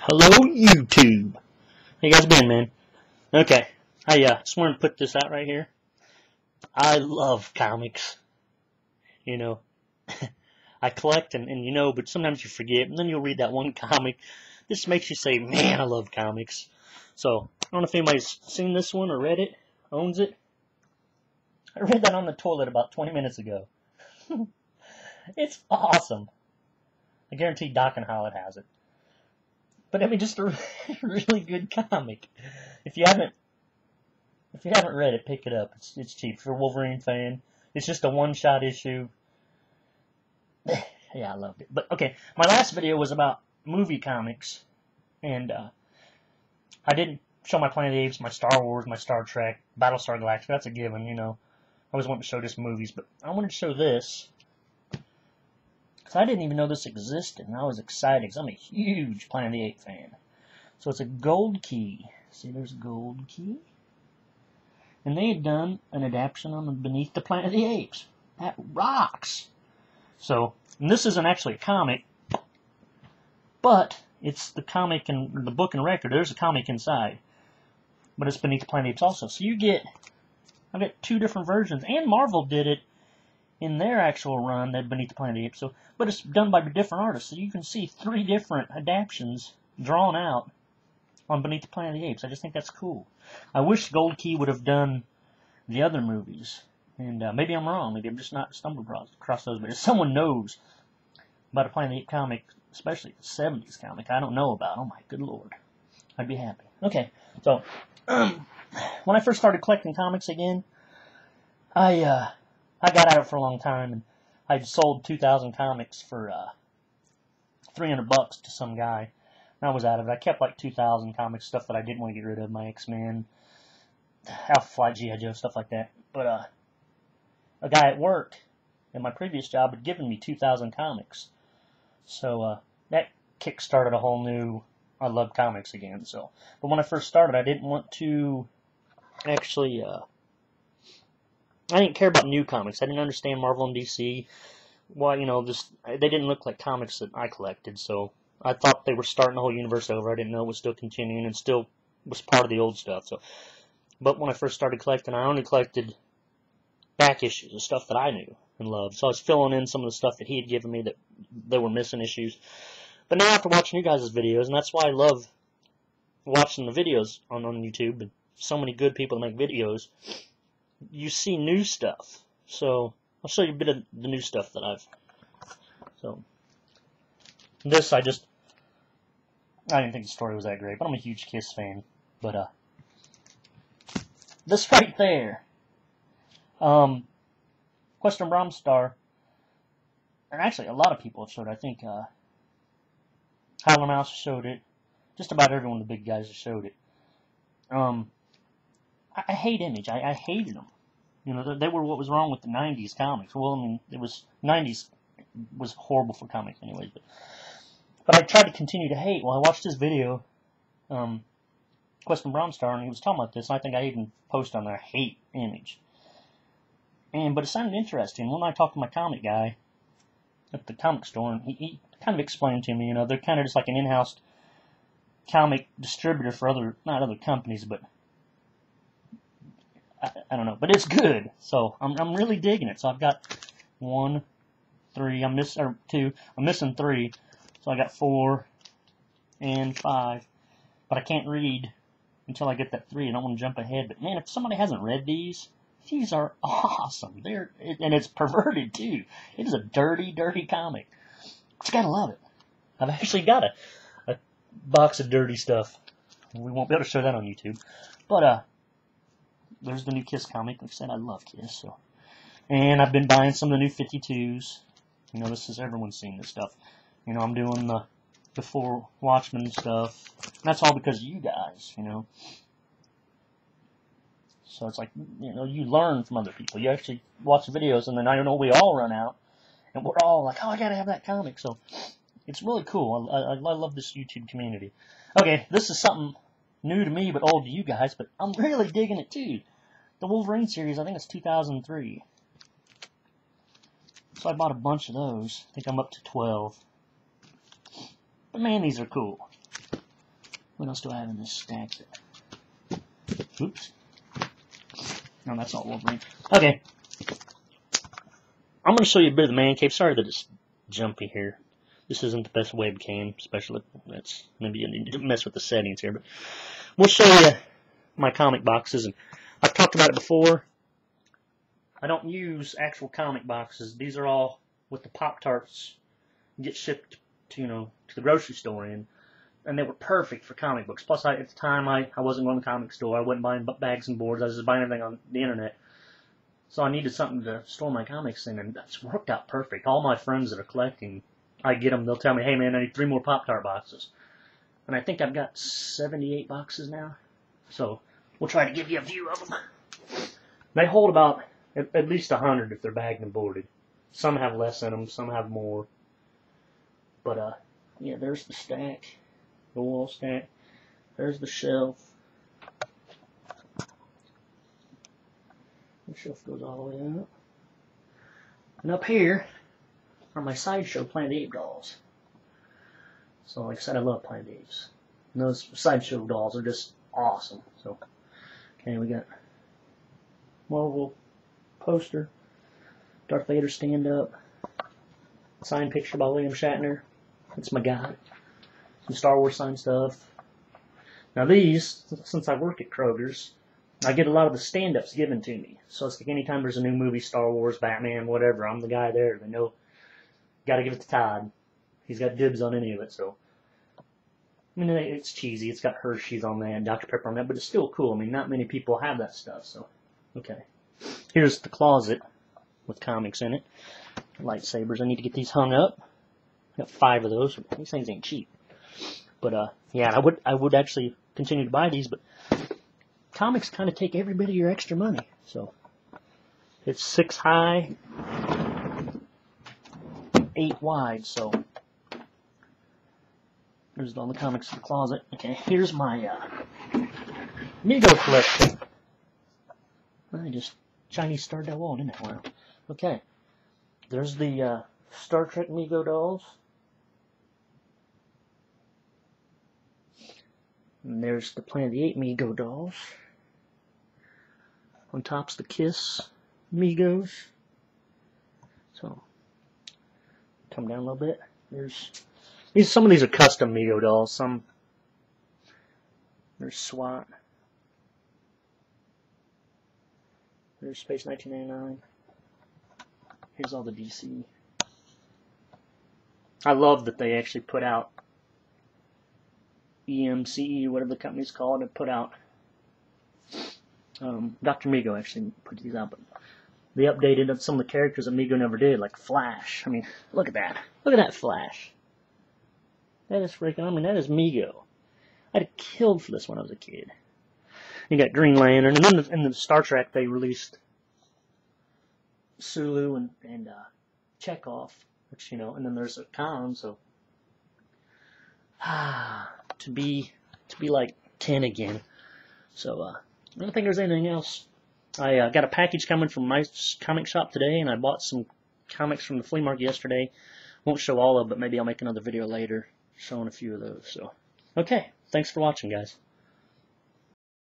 Hello, YouTube. How you guys been, man? Okay, I just wanted to put this out right here. I love comics. You know, I collect and you know, but sometimes you forget, and then you'll read that one comic. This makes you say, man, I love comics. So, I don't know if anybody's seen this one or read it, owns it. I read that on the toilet about 20 minutes ago. It's awesome. I guarantee Doc and Holland has it. But I mean, just a really good comic. If you haven't read it, pick it up. It's cheap. If you're a Wolverine fan, it's just a one-shot issue. Yeah, I loved it. But okay, my last video was about movie comics, and I didn't show my Planet of the Apes, my Star Wars, my Star Trek, Battlestar Galactica. That's a given, you know. I always wanted to show just movies, but I wanted to show this. Because I didn't even know this existed, and I was excited because I'm a huge Planet of the Apes fan. So it's a gold key. See, there's a gold key. And they had done an adaptation on Beneath the Planet of the Apes. That rocks! So, and this isn't actually a comic, but it's the comic and the book and record. There's a comic inside. But it's Beneath the Planet of the Apes also. So you get, I've got two different versions, and Marvel did it in their actual run, that Beneath the Planet of the Apes. So, but it's done by different artists, so you can see three different adaptations drawn out on Beneath the Planet of the Apes. I just think that's cool. I wish Gold Key would have done the other movies, and maybe I'm wrong. Maybe I'm just not stumbled across those. But if someone knows about a Planet of the Apes comic, especially the 70s comic, I don't know about, oh my good lord, I'd be happy. Okay, so when I first started collecting comics again, I got at it for a long time, and I sold 2,000 comics for $300 to some guy. And I was out of it. I kept like 2,000 comics, stuff that I didn't want to get rid of, my X-Men, Alpha Flight, G.I. Joe, stuff like that. But a guy at work in my previous job had given me 2,000 comics. So that kick-started a whole new, I love comics again. So, but when I first started, I didn't want to actually... I didn't care about new comics. I didn't understand Marvel and DC. Well, you know, they didn't look like comics that I collected, so I thought they were starting the whole universe over. I didn't know it was still continuing and still was part of the old stuff. So, but when I first started collecting, I only collected back issues of stuff that I knew and loved. So I was filling in some of the stuff that he had given me that they were missing issues. But now after watching you guys' videos, and that's why I love watching the videos on YouTube, and so many good people make videos, you see new stuff. So I'll show you a bit of the new stuff that I've. So this I didn't think the story was that great, but I'm a huge Kiss fan. But this right there, Question Brom Star, and actually a lot of people have showed it. I think Howler Mouse showed it. Just about everyone, the big guys, have showed it. I hate Image. I hated them. You know, they were what was wrong with the 90s comics. Well, I mean, 90s was horrible for comics anyways. But I tried to continue to hate. Well, I watched this video, Question Bromstar, and he was talking about this, and I think I even posted on there, hate Image. But it sounded interesting. When I talked to my comic guy at the comic store, and he kind of explained to me, you know, they're kind of just like an in-house comic distributor for not other companies, but I don't know, but it's good. So I'm really digging it. So I've got 1, 3. I'm missing 2. I'm missing 3. So I got 4 and 5. But I can't read until I get that 3. I don't want to jump ahead. But man, if somebody hasn't read these are awesome. And it's perverted too. It is a dirty, dirty comic. But you gotta love it. I've actually got a box of dirty stuff. We won't be able to show that on YouTube. But there's the new Kiss comic. Like I said, I love Kiss. So, and I've been buying some of the new 52s. You know, everyone's seen this stuff. You know, I'm doing the 4 Watchmen stuff. And that's all because of you guys, you know. So it's like, you know, you learn from other people. You actually watch the videos, and then I know we all run out. And we're all like, oh, I gotta have that comic. So it's really cool. I love this YouTube community. Okay, this is something new to me, but old to you guys, but I'm really digging it too. The Wolverine series, I think it's 2003. So I bought a bunch of those. I think I'm up to 12. But man, these are cool. What else do I have in this stack? Oops. No, that's not Wolverine. Okay. I'm going to show you a bit of the man cave. Sorry that it's jumpy here. This isn't the best webcam, especially that's maybe you need to mess with the settings here. But we'll show you my comic boxes, and I've talked about it before. I don't use actual comic boxes. These are all with the Pop-Tarts get shipped to, to the grocery store in, and they were perfect for comic books. Plus, at the time, I wasn't going to the comic store. I wasn't buying bags and boards. I was just buying everything on the internet. So I needed something to store my comics in, and that's worked out perfect. All my friends that are collecting, I get them, they'll tell me, hey man, I need 3 more Pop-Tart boxes. And I think I've got 78 boxes now. So we'll try to give you a view of them. They hold about at least 100 if they're bagged and boarded. Some have less in them, some have more. But, yeah, there's the stack, the wall stack. There's the shelf. The shelf goes all the way up. And up here are my Sideshow Planet Ape dolls. So, like I said, I love Planet Apes. And those Sideshow dolls are just awesome. So, okay, we got Marvel poster, Darth Vader stand up, signed picture by William Shatner. That's my guy. Some Star Wars signed stuff. Now these, since I work at Kroger's, I get a lot of the stand-ups given to me. So it's like anytime there's a new movie, Star Wars, Batman, whatever, I'm the guy there. They know, gotta give it to Todd. He's got dibs on any of it, so. I mean, it's cheesy. It's got Hershey's on that, Dr. Pepper on that, but it's still cool. I mean, not many people have that stuff, so. Okay. Here's the closet with comics in it. Lightsabers. I need to get these hung up. I got 5 of those. These things ain't cheap. But, yeah, I would actually continue to buy these, but comics kind of take every bit of your extra money. So, it's 6 high, 8 wide, so there's all the comics in the closet. Okay, here's my Mego collection. I just Chinese starred that wall, didn't it? Wow. Okay, there's the Star Trek Mego dolls. And there's the Planet of the Apes Mego dolls. On top's the Kiss Megos. So, come down a little bit. Some of these are custom Mego dolls. Some there's SWAT. There's Space 1999. Here's all the DC. I love that they actually put out EMCE, whatever the company's called, and put out Dr. Mego actually put these out, but they updated some of the characters that Mego never did, like Flash. I mean, look at that. Look at that Flash. That is freaking, I mean, that is Mego. I'd have killed for this when I was a kid. You got Green Lantern, and then in the Star Trek they released Sulu and Chekhov, which, and then there's a Khan, so to be like 10 again. So I don't think there's anything else. I got a package coming from my comic shop today, and I bought some comics from the flea market yesterday. Won't show all of it, but maybe I'll make another video later showing a few of those. So, okay, thanks for watching, guys.